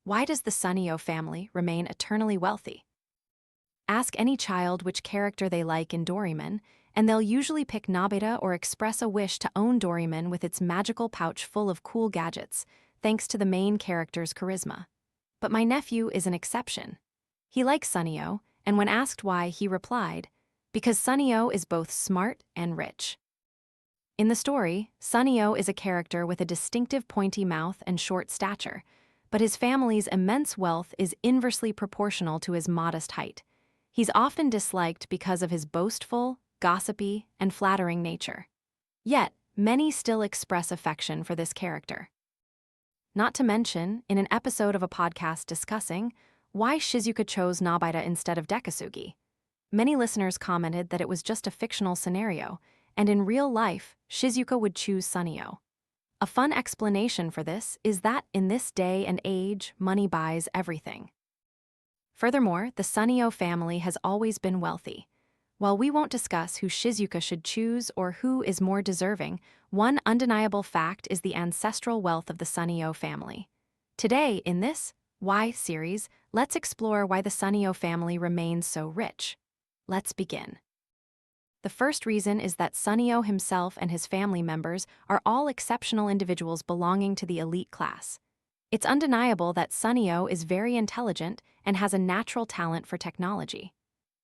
Why does the Suneo family remain eternally wealthy? Ask any child which character they like in Doraemon, and they'll usually pick Nobita or express a wish to own Doraemon with its magical pouch full of cool gadgets, thanks to the main character's charisma. But my nephew is an exception. He likes Suneo, and when asked why, he replied, "Because Suneo is both smart and rich." In the story, Suneo is a character with a distinctive pointy mouth and short stature, but his family's immense wealth is inversely proportional to his modest height. He's often disliked because of his boastful, gossipy, and flattering nature. Yet, many still express affection for this character. Not to mention, in an episode of a podcast discussing why Shizuka chose Nobita instead of Dekasugi, many listeners commented that it was just a fictional scenario, and in real life, Shizuka would choose Suneo. A fun explanation for this is that in this day and age, money buys everything. Furthermore, the Suneo family has always been wealthy. While we won't discuss who Shizuka should choose or who is more deserving, one undeniable fact is the ancestral wealth of the Suneo family. Today, in this Why series, let's explore why the Suneo family remains so rich. Let's begin. The first reason is that Suneo himself and his family members are all exceptional individuals belonging to the elite class. It's undeniable that Suneo is very intelligent and has a natural talent for technology.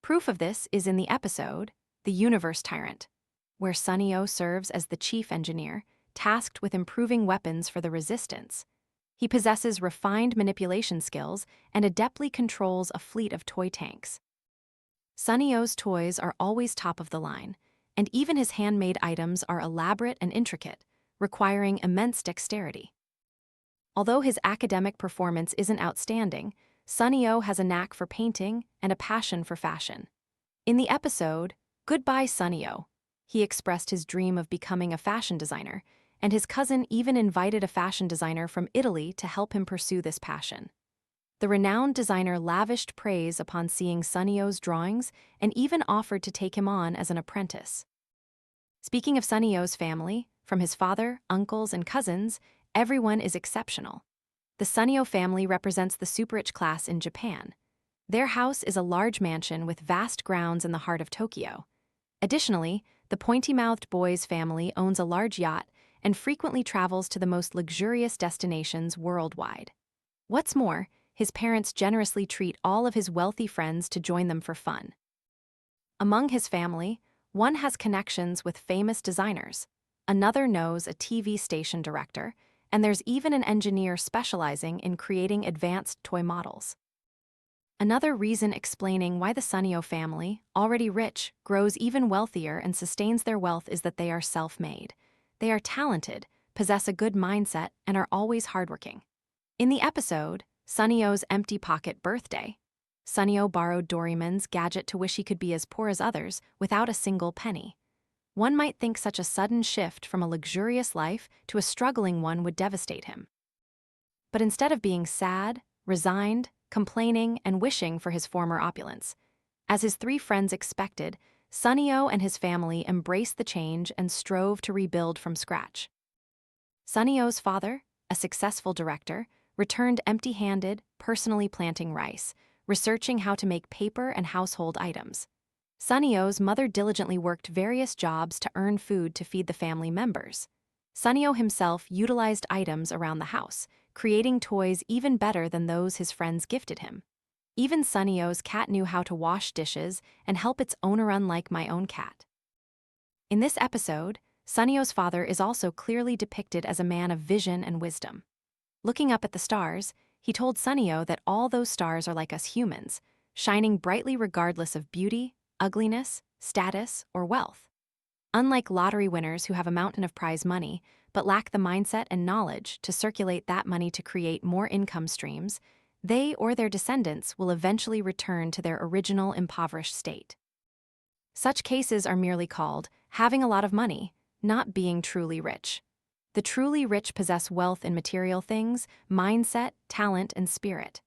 Proof of this is in the episode, The Universe Tyrant, where Suneo serves as the chief engineer, tasked with improving weapons for the Resistance. He possesses refined manipulation skills and adeptly controls a fleet of toy tanks. Suneo's toys are always top of the line, and even his handmade items are elaborate and intricate, requiring immense dexterity. Although his academic performance isn't outstanding, Suneo has a knack for painting and a passion for fashion. In the episode, Goodbye Suneo, he expressed his dream of becoming a fashion designer, and his cousin even invited a fashion designer from Italy to help him pursue this passion. The renowned designer lavished praise upon seeing Suneo's drawings and even offered to take him on as an apprentice. Speaking of Suneo's family, from his father, uncles, and cousins, everyone is exceptional. The Suneo family represents the super-rich class in Japan. Their house is a large mansion with vast grounds in the heart of Tokyo. Additionally, the pointy-mouthed boy's family owns a large yacht and frequently travels to the most luxurious destinations worldwide. What's more, his parents generously treat all of his wealthy friends to join them for fun. Among his family, one has connections with famous designers, another knows a TV station director, and there's even an engineer specializing in creating advanced toy models. Another reason explaining why the Suneo family, already rich, grows even wealthier and sustains their wealth is that they are self-made. They are talented, possess a good mindset, and are always hardworking. In the episode, Suneo's Empty Pocket Birthday, Suneo borrowed Doraemon's gadget to wish he could be as poor as others without a single penny. One might think such a sudden shift from a luxurious life to a struggling one would devastate him. But instead of being sad, resigned, complaining, and wishing for his former opulence, as his three friends expected, Suneo and his family embraced the change and strove to rebuild from scratch. Suneo's father, a successful director, returned empty-handed, personally planting rice, researching how to make paper and household items. Suneo's mother diligently worked various jobs to earn food to feed the family members. Suneo himself utilized items around the house, creating toys even better than those his friends gifted him. Even Suneo's cat knew how to wash dishes and help its owner, unlike my own cat. In this episode, Suneo's father is also clearly depicted as a man of vision and wisdom. Looking up at the stars, he told Suneo that all those stars are like us humans, shining brightly regardless of beauty, ugliness, status, or wealth. Unlike lottery winners who have a mountain of prize money but lack the mindset and knowledge to circulate that money to create more income streams, they or their descendants will eventually return to their original impoverished state. Such cases are merely called having a lot of money, not being truly rich. The truly rich possess wealth in material things, mindset, talent, and spirit.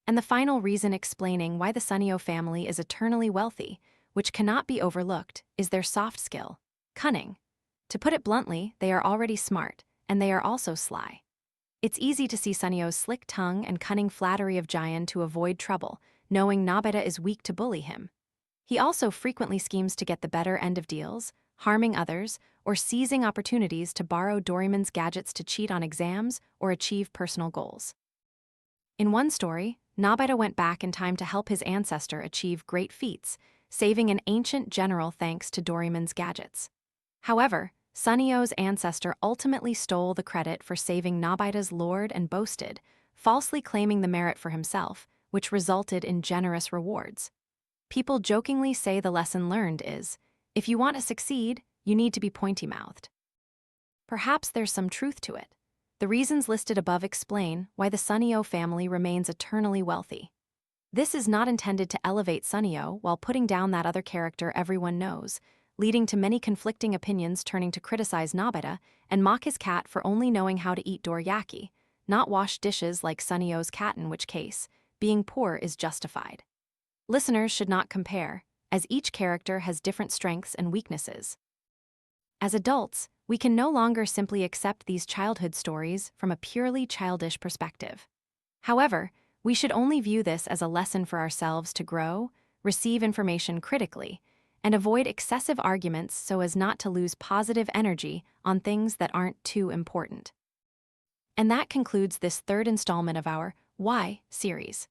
And the final reason explaining why the Suneo family is eternally wealthy, which cannot be overlooked, is their soft skill, cunning. To put it bluntly, they are already smart, and they are also sly. It's easy to see Suneo's slick tongue and cunning flattery of Jian to avoid trouble, knowing Nobita is weak to bully him. He also frequently schemes to get the better end of deals, harming others, or seizing opportunities to borrow Doraemon's gadgets to cheat on exams or achieve personal goals. In one story, Nobita went back in time to help his ancestor achieve great feats, saving an ancient general thanks to Doraemon's gadgets. However, Suneo's ancestor ultimately stole the credit for saving Nobita's lord and boasted, falsely claiming the merit for himself, which resulted in generous rewards. People jokingly say the lesson learned is, if you want to succeed, you need to be pointy-mouthed. Perhaps there's some truth to it. The reasons listed above explain why the Suneo family remains eternally wealthy. This is not intended to elevate Suneo while putting down that other character everyone knows, leading to many conflicting opinions turning to criticize Nobita and mock his cat for only knowing how to eat dorayaki, not wash dishes like Suneo's cat, in which case, being poor is justified. Listeners should not compare, as each character has different strengths and weaknesses. As adults, we can no longer simply accept these childhood stories from a purely childish perspective. However, we should only view this as a lesson for ourselves to grow, receive information critically, and avoid excessive arguments so as not to lose positive energy on things that aren't too important. And that concludes this third installment of our Why series.